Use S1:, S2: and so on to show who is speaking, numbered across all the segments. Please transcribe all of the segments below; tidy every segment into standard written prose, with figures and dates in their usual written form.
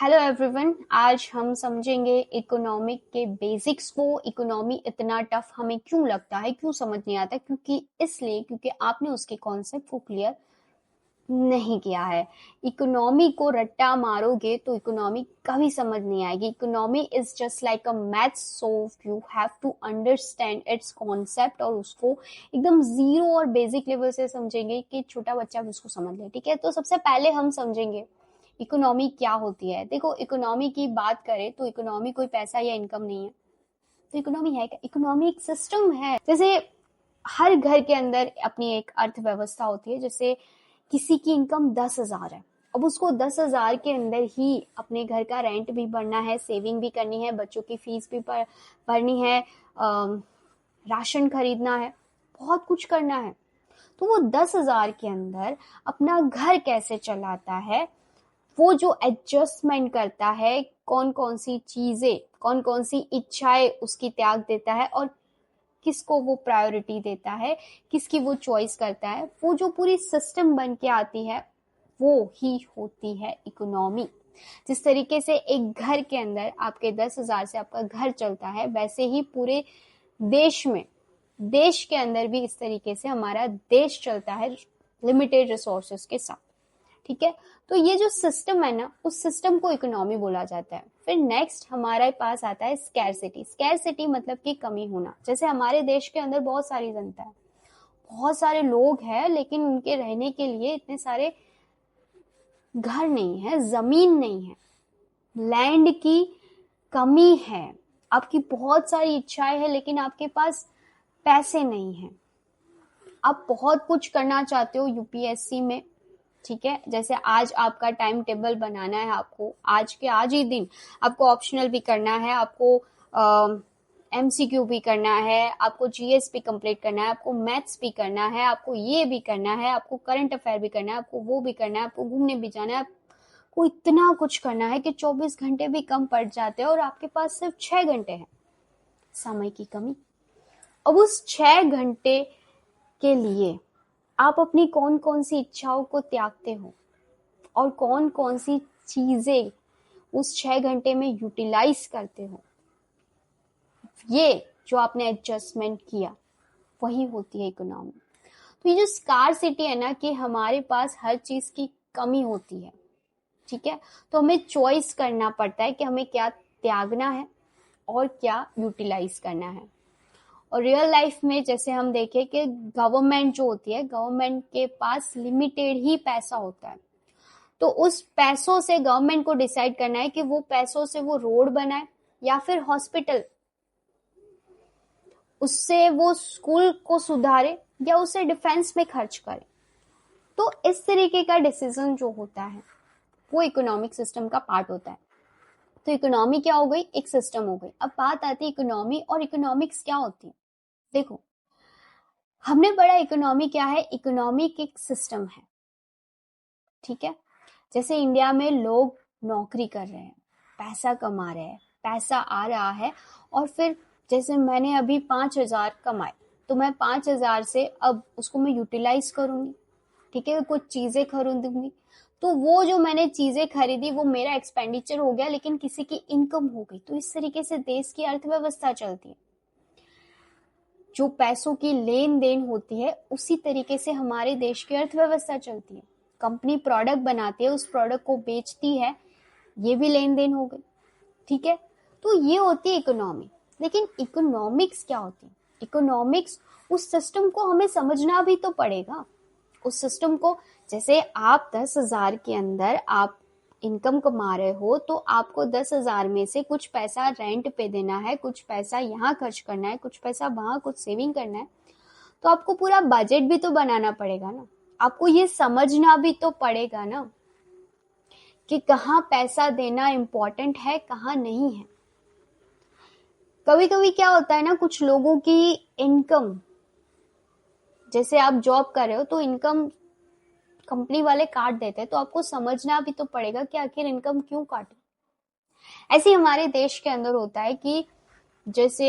S1: Hello everyone, आज हम समझेंगे इकोनॉमिक के बेसिक्स को। इकोनॉमी इतना टफ हमें क्यों लगता है, क्यों समझ नहीं आता? क्योंकि आपने उसके कॉन्सेप्ट को क्लियर नहीं किया है। इकोनॉमी को रट्टा मारोगे तो इकोनॉमी कभी समझ नहीं आएगी। Economy is just like a maths, so you have to understand its concept और उसको एकदम जीरो और बेसिक लेवल से समझेंगे कि छोटा बच्चा भी उसको समझ ले। ठीक है, तो सबसे पहले हम समझेंगे इकोनॉमी क्या होती है। देखो, इकोनॉमी की बात करें तो इकोनॉमी कोई पैसा या इनकम नहीं है। तो इकोनॉमी है क्या? इकोनॉमी एक सिस्टम है। जैसे हर घर के अंदर अपनी एक अर्थव्यवस्था होती है। जैसे किसी की इनकम 10,000 है, अब उसको 10,000 के अंदर ही अपने घर का रेंट भी भरना है, सेविंग भी करनी है, बच्चों की फीस भी भरनी है, राशन खरीदना है, बहुत कुछ करना है। तो वो 10,000 के अंदर अपना घर कैसे चलाता है, वो जो एडजस्टमेंट करता है, कौन कौन सी चीजें, कौन कौन सी इच्छाएं उसकी त्याग देता है और किसको वो प्रायोरिटी देता है, किसकी वो चॉइस करता है, वो जो पूरी सिस्टम बन के आती है वो ही होती है इकोनॉमी। जिस तरीके से एक घर के अंदर आपके 10,000 से आपका घर चलता है, वैसे ही पूरे देश के अंदर भी इस तरीके से हमारा देश चलता है, लिमिटेड रिसोर्सेस के साथ। ठीक है, तो ये जो सिस्टम है ना, उस सिस्टम को इकोनॉमी बोला जाता है। फिर नेक्स्ट हमारे पास आता है स्कैरसिटी। स्कैरसिटी मतलब कि कमी होना। जैसे हमारे देश के अंदर बहुत सारी जनता है, बहुत सारे लोग हैं, लेकिन उनके रहने के लिए इतने सारे घर नहीं है, जमीन नहीं है, लैंड की कमी है। आपकी बहुत सारी इच्छाएं हैं लेकिन आपके पास पैसे नहीं है। आप बहुत कुछ करना चाहते हो यूपीएससी में, ठीक है, जैसे आज आपका टाइम टेबल बनाना है, आपको आज के आज ही दिन आपको ऑप्शनल भी करना है, आपको एमसीक्यू भी करना है, आपको जीएस भी कंप्लीट करना है, आपको मैथ्स भी करना है, आपको ये भी करना है, आपको करंट अफेयर भी करना है, आपको वो भी करना है, आपको घूमने भी जाना है, आपको इतना कुछ करना है कि 24 घंटे भी कम पड़ जाते हैं और आपके पास सिर्फ 6 घंटे हैं। समय की कमी। अब उस 6 घंटे के लिए आप अपनी कौन कौन सी इच्छाओं को त्यागते हो और कौन कौन सी चीजें उस 6 घंटे में यूटिलाइज करते हो, ये जो आपने एडजस्टमेंट किया वही होती है इकोनॉमी। तो ये जो स्कार्सिटी है ना, कि हमारे पास हर चीज की कमी होती है, ठीक है, तो हमें चॉइस करना पड़ता है कि हमें क्या त्यागना है और क्या यूटिलाइज करना है। और रियल लाइफ में जैसे हम देखें कि गवर्नमेंट जो होती है, गवर्नमेंट के पास लिमिटेड ही पैसा होता है, तो उस पैसों से गवर्नमेंट को डिसाइड करना है कि वो पैसों से वो रोड बनाए या फिर हॉस्पिटल, उससे वो स्कूल को सुधारे या उसे डिफेंस में खर्च करे। तो इस तरीके का डिसीजन जो होता है वो इकोनॉमिक सिस्टम का पार्ट होता है। तो इकोनॉमी क्या हो गई? एक सिस्टम हो गई। अब बात आती है इकोनॉमी और इकोनॉमिक्स क्या होती है। देखो, हमने पढ़ा इकोनॉमी क्या है। इकोनॉमी एक सिस्टम है, ठीक है। जैसे इंडिया में लोग नौकरी कर रहे हैं, पैसा कमा रहे हैं, पैसा आ रहा है, और फिर जैसे मैंने अभी 5,000 कमाए, तो मैं 5,000 से अब उसको मैं यूटिलाइज करूंगी, ठीक है, कुछ चीजें खरीदूंगी। तो वो जो मैंने चीजें खरीदी वो मेरा एक्सपेंडिचर हो गया, लेकिन किसी की इनकम हो गई। तो इस तरीके से देश की अर्थव्यवस्था चलती है। जो पैसों की लेन देन होती है उसी तरीके से हमारे देश की अर्थव्यवस्था चलती है। कंपनी प्रोडक्ट बनाती है, उस प्रोडक्ट को बेचती है, ये भी लेन देन हो गई, ठीक है। तो ये होती है इकोनॉमी। लेकिन इकोनॉमिक्स क्या होती है? इकोनॉमिक्स, उस सिस्टम को हमें समझना भी तो पड़ेगा। उस सिस्टम को, जैसे आप 10,000 के अंदर आप इनकम कमा रहे हो, तो आपको 10,000 में से कुछ पैसा रेंट पे देना है, कुछ पैसा यहाँ खर्च करना है, कुछ पैसा वहां कुछ सेविंग करना है। तो आपको पूरा बजट भी तो बनाना पड़ेगा ना। आपको ये समझना भी तो पड़ेगा ना कि कहाँ पैसा देना इम्पोर्टेंट है, कहाँ नहीं है। कभी कभी क्या होता है ना, कुछ लोगों की इनकम, जैसे आप जॉब कर रहे हो तो इनकम कंपनी वाले काट देते हैं, तो आपको समझना भी तो पड़ेगा कि आखिर इनकम क्यों काटे। ऐसे ही हमारे देश के अंदर होता है कि जैसे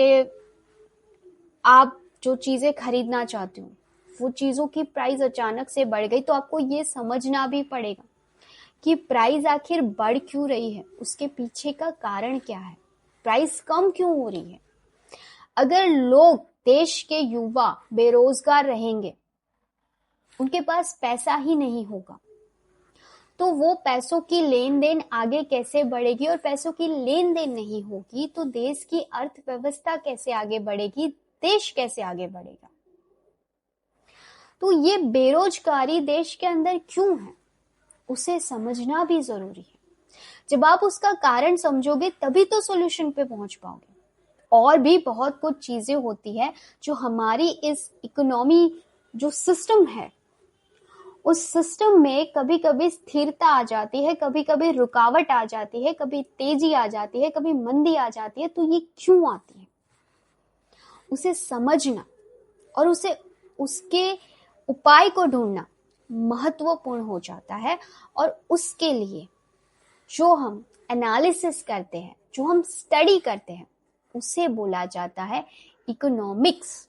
S1: आप जो चीजें खरीदना चाहते हो, वो चीजों की प्राइस अचानक से बढ़ गई, तो आपको ये समझना भी पड़ेगा कि प्राइस आखिर बढ़ क्यों रही है, उसके पीछे का कारण क्या है, प्राइस कम क्यों हो रही है। अगर लोग, देश के युवा बेरोजगार रहेंगे, उनके पास पैसा ही नहीं होगा, तो वो पैसों की लेन देन आगे कैसे बढ़ेगी, और पैसों की लेन देन नहीं होगी तो देश की अर्थव्यवस्था कैसे आगे बढ़ेगी, देश कैसे आगे बढ़ेगा। तो ये बेरोजगारी देश के अंदर क्यों है, उसे समझना भी जरूरी है। जब आप उसका कारण समझोगे तभी तो सॉल्यूशन पे पहुंच पाओगे। और भी बहुत कुछ चीजें होती है जो हमारी इस इकोनॉमी जो सिस्टम है, उस सिस्टम में कभी कभी स्थिरता आ जाती है, कभी कभी रुकावट आ जाती है, कभी तेजी आ जाती है, कभी मंदी आ जाती है। तो ये क्यों आती है, उसे समझना और उसे उसके उपाय को ढूंढना महत्वपूर्ण हो जाता है। और उसके लिए जो हम एनालिसिस करते हैं, जो हम स्टडी करते हैं, उसे बोला जाता है इकोनॉमिक्स।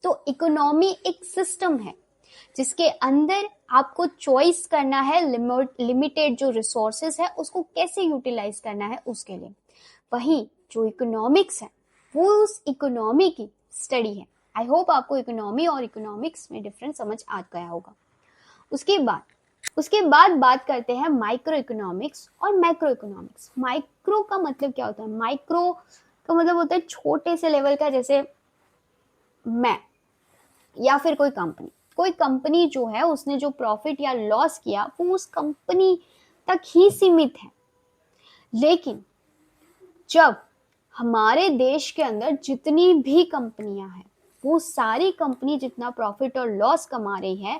S1: तो इकोनॉमी एक सिस्टम है जिसके अंदर आपको चॉइस करना है, लिमिटेड जो रिसोर्सेज है उसको कैसे यूटिलाइज करना है उसके लिए। वहीं जो इकोनॉमिक्स है वो उस इकोनॉमी की स्टडी है। आई होप आपको इकोनॉमी और इकोनॉमिक्स में डिफरेंस समझ आ गया होगा। उसके बाद बात करते हैं माइक्रो इकोनॉमिक्स और मैक्रो इकोनॉमिक्स। माइक्रो का मतलब क्या होता है, माइक्रो का मतलब होता है छोटे से लेवल का, जैसे मैं या फिर कोई कंपनी जो है उसने जो प्रॉफिट या लॉस किया वो उस कंपनी तक ही सीमित है। लेकिन जब हमारे देश के अंदर जितनी भी कंपनियां हैं, वो सारी कंपनी जितना प्रॉफिट और लॉस कमा रही है,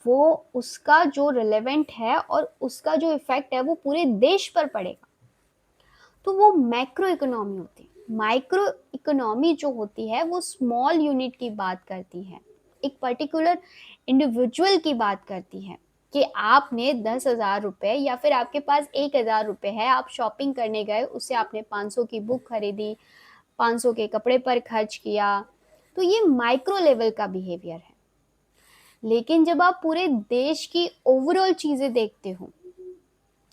S1: वो उसका जो रिलेवेंट है और उसका जो इफेक्ट है वो पूरे देश पर पड़ेगा। तो वो मैक्रो इकोनॉमी होती है। माइक्रो इकोनॉमी जो होती है वो स्मॉल यूनिट की बात करती है, एक पर्टिकुलर इंडिविजुअल की बात करती है कि आपने 10,000 रुपए या फिर आपके पास 1,000 रुपए है, आप शॉपिंग करने गए, उससे आपने 500 की बुक खरीदी, 500 के कपड़े पर खर्च किया, तो ये माइक्रो लेवल का बिहेवियर है। लेकिन जब आप पूरे देश की ओवरऑल चीजें देखते हो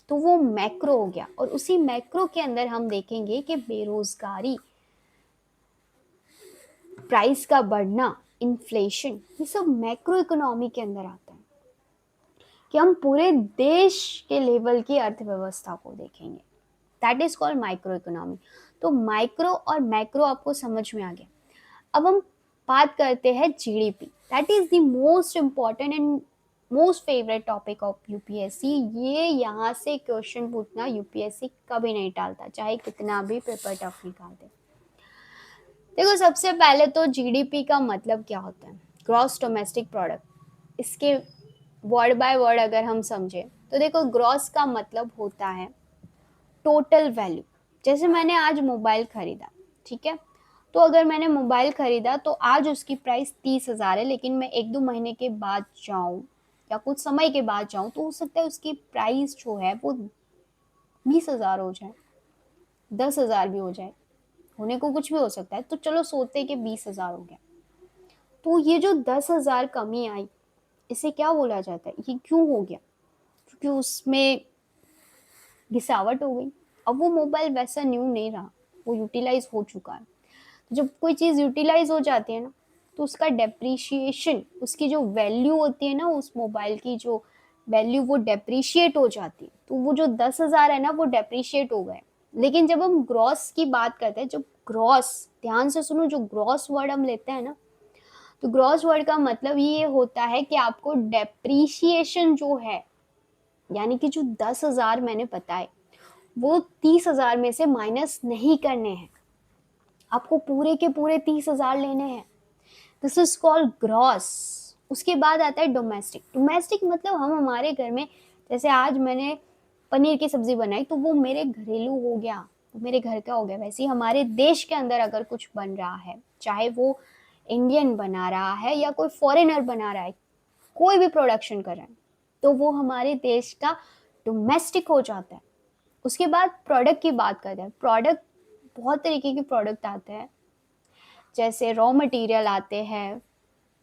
S1: तो वो मैक्रो हो गया। और उसी मैक्रो के अंदर हम देखेंगे कि बेरोजगारी, प्राइस का बढ़ना, इन्फ्लेशन, ये सब मैक्रो इकोनॉमी के अंदर आता है कि हम पूरे देश के लेवल की अर्थव्यवस्था को देखेंगे। That is called micro economy. तो माइक्रो और मैक्रो आपको समझ में आ गया। अब हम बात करते हैं GDP. That is the most important and most favourite topic of UPSC. ये यहाँ से क्वेश्चन पूछना यूपीएससी कभी नहीं टालता, चाहे कितना भी पेपर टफ निकाल दे। देखो, सबसे पहले तो जीडीपी का मतलब क्या होता है, ग्रॉस डोमेस्टिक प्रोडक्ट। इसके वर्ड बाय वर्ड अगर हम समझे तो देखो, ग्रॉस का मतलब होता है टोटल वैल्यू। जैसे मैंने आज मोबाइल खरीदा, ठीक है, तो अगर मैंने मोबाइल खरीदा तो आज उसकी प्राइस 30,000 है, लेकिन मैं 1-2 महीने के बाद जाऊं या कुछ समय के बाद जाऊं तो हो सकता है उसकी प्राइस जो है वो 20,000 हो जाए, 10,000 भी हो जाए, होने को कुछ भी हो सकता है। तो चलो सोचते कि 20,000 हो गया, तो ये जो 10,000 कमी आई, इसे क्या बोला जाता है, ये क्यों हो गया, क्योंकि उसमें गिरावट हो गई। अब वो मोबाइल वैसा न्यू नहीं रहा, वो यूटिलाइज हो चुका है। तो जब कोई चीज़ यूटिलाइज हो जाती है ना, तो उसका डेप्रिशिएशन, उसकी जो वैल्यू होती है ना, उस मोबाइल की जो वैल्यू वो डेप्रिशिएट हो जाती है। तो वो जो 10,000 है ना, वो डेप्रिशिएट हो गए। लेकिन जब हम ग्रॉस की बात करते हैं, जब ग्रॉस, ध्यान से सुनो, जो ग्रॉस वर्ड हम लेते हैं ना, तो ग्रॉस वर्ड का मतलब ये होता है कि आपको डेप्रिशिएशन जो है, यानी कि जो 10,000 मैंने बताए वो 30,000 में से माइनस नहीं करने हैं, आपको पूरे के पूरे 30,000 लेने हैं। This is called gross. उसके बाद आता है डोमेस्टिक। डोमेस्टिक मतलब हम हमारे घर में, जैसे आज मैंने पनीर की सब्जी बनाई तो वो मेरे घरेलू हो गया, वो मेरे घर का हो गया। वैसे ही हमारे देश के अंदर अगर कुछ बन रहा है, चाहे वो इंडियन बना रहा है या कोई फॉरेनर बना रहा है, कोई भी प्रोडक्शन कर रहा है, तो वो हमारे देश का डोमेस्टिक हो जाता है। उसके बाद प्रोडक्ट की बात करते हैं। प्रोडक्ट, बहुत तरीके के प्रोडक्ट आते हैं, जैसे रॉ मटेरियल आते हैं,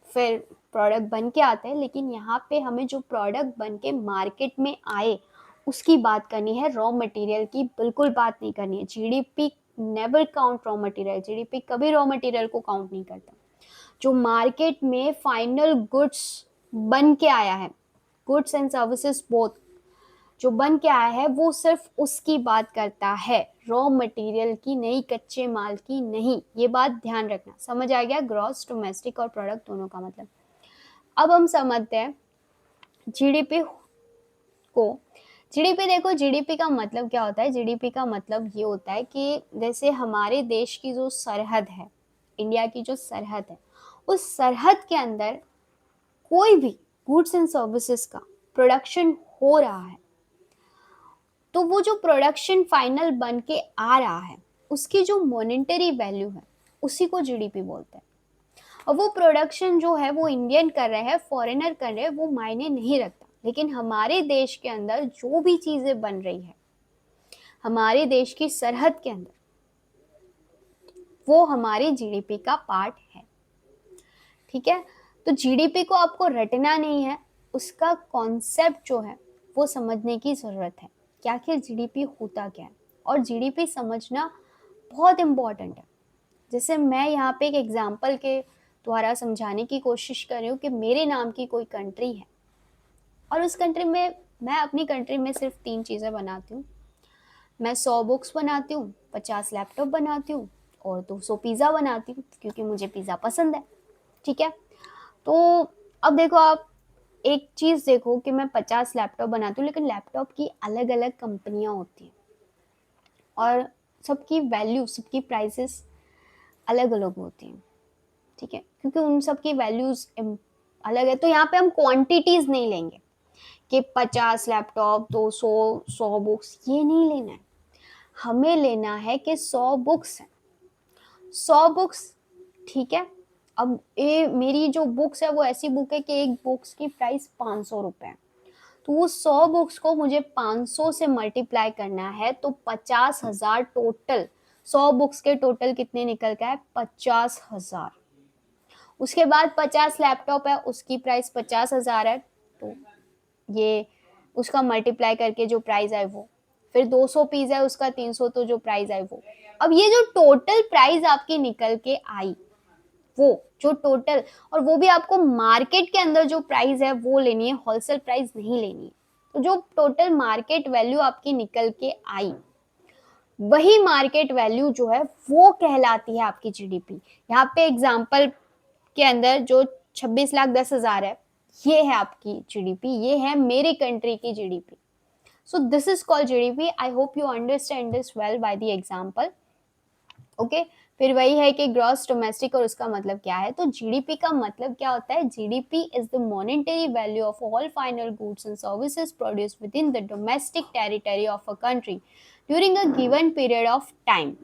S1: फिर प्रोडक्ट बन के आते हैं। लेकिन यहाँ पे हमें जो प्रोडक्ट बन के मार्केट में आए उसकी बात करनी है, रॉ मटेरियल की बिल्कुल बात नहीं करनी है। GDP never count raw material, GDP कभी रॉ मटेरियल को काउंट नहीं करता। जो मार्केट में फाइनल गुड्स बन के आया है, गुड्स एंड सर्विसेज बोथ, जो बन के आया है वो सिर्फ उसकी बात करता है, रॉ मटेरियल की नहीं, कच्चे माल की नहीं। ये बात ध्यान रखना। समझ आ गया ग्रॉस डोमेस्टिक और प्रोडक्ट दोनों का मतलब। अब हम समझते हैं जीडीपी को। जीडीपी देखो, जीडीपी का मतलब क्या होता है? जीडीपी का मतलब ये होता है कि जैसे हमारे देश की जो सरहद है, इंडिया की जो सरहद है, उस सरहद के अंदर कोई भी गुड्स एंड सर्विसेज का प्रोडक्शन हो रहा है, तो वो जो प्रोडक्शन फाइनल बन के आ रहा है, उसकी जो मॉनेटरी वैल्यू है, उसी को जीडीपी बोलते हैं। और वो प्रोडक्शन जो है वो इंडियन कर रहे हैं, फॉरेनर कर रहे हैं, वो मायने नहीं रखता। लेकिन हमारे देश के अंदर जो भी चीजें बन रही है, हमारे देश की सरहद के अंदर, वो हमारी जीडीपी का पार्ट है। ठीक है? तो जीडीपी को आपको रटना नहीं है, उसका कॉन्सेप्ट जो है वो समझने की जरूरत है कि आखिर जीडीपी होता क्या है। और जीडीपी समझना बहुत इम्पोर्टेंट है। जैसे मैं यहाँ पे एक एग्जाम्पल के द्वारा समझाने की कोशिश कर रही हूँ कि मेरे नाम की कोई कंट्री है, और उस कंट्री में, मैं अपनी कंट्री में सिर्फ 3 चीज़ें बनाती हूँ। मैं 100 बुक्स बनाती हूँ, 50 लैपटॉप बनाती हूँ, और 200 पिज़्ज़ा बनाती हूँ, क्योंकि मुझे पिज़्ज़ा पसंद है। ठीक है? तो अब देखो, आप एक चीज़ देखो कि मैं 50 लैपटॉप बनाती हूँ, लेकिन लैपटॉप की अलग अलग कंपनियाँ होती हैं, और सबकी वैल्यू, सबकी प्राइसेस अलग अलग होती हैं। ठीक है? क्योंकि उन सब की वैल्यूज अलग है। तो यहाँ पे हम क्वांटिटीज नहीं लेंगे कि 50 लैपटॉप, 200, 100 बुक्स, ये नहीं लेना है। हमें लेना है कि 100 बुक्स है, 100 बुक्स। ठीक है? अब ये मेरी जो बुक्स है वो ऐसी बुक है कि एक बुक्स की प्राइस 500 रुपए है। तो वो 100 बुक्स को मुझे 500 से मल्टीप्लाई करना है, तो 50,000 टोटल। 100 बुक्स के टोटल कितने निकल गए? 50,000। उसके बाद 50 लैपटॉप है, उसकी प्राइस 50,000 है, तो ये उसका मल्टीप्लाई करके जो प्राइस है वो, फिर 200 पीस है, उसका 300, तो जो प्राइस है वो। अब ये जो टोटल प्राइस आपकी निकल के आई, वो जो टोटल, और वो भी आपको मार्केट के अंदर जो प्राइस है वो लेनी है, होलसेल प्राइस नहीं लेनी है। तो जो टोटल मार्केट वैल्यू आपकी निकल के आई, वही मार्केट वैल्यू जो है वो कहलाती है आपकी जीडीपी। यहाँ पे एग्जांपल के अंदर जो 26,10,000 है, ये है आपकी जीडीपी, ये है मेरी कंट्री की GDP. So this is called GDP. I hope you understand this well by the example. Okay? फिर वही है कि ग्रॉस डोमेस्टिक, और उसका मतलब क्या है? तो जीडीपी का मतलब क्या होता है? GDP is the monetary value of all final goods and services produced with in the domestic territory of a country during a given period of time.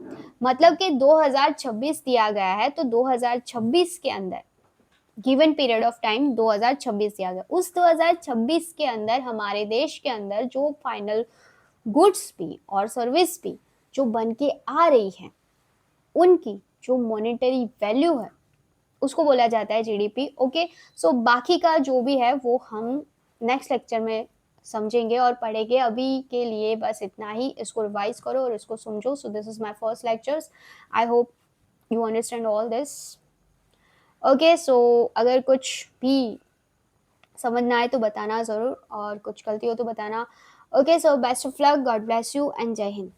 S1: मतलब कि 2026 दिया गया है, तो 2026 के अंदर, गिवन पीरियड ऑफ टाइम 2026 दिया गया, उस 2026 के अंदर हमारे देश के अंदर जो फाइनल गुड्स भी और सर्विस भी जो बन के आ रही है, उनकी जो मॉनेटरी वैल्यू है, उसको बोला जाता है जीडीपी। ओके? सो बाकी का जो भी है वो हम नेक्स्ट लेक्चर में समझेंगे और पढ़ेंगे। अभी के लिए बस इतना ही। इसको रिवाइज करो और इसको समझो। So this is my first lectures. I hope you understand all this. Okay? So अगर कुछ भी समझ ना आए तो बताना ज़रूर, और कुछ गलती हो तो बताना। Okay? So best of luck, God bless you and जय हिंद।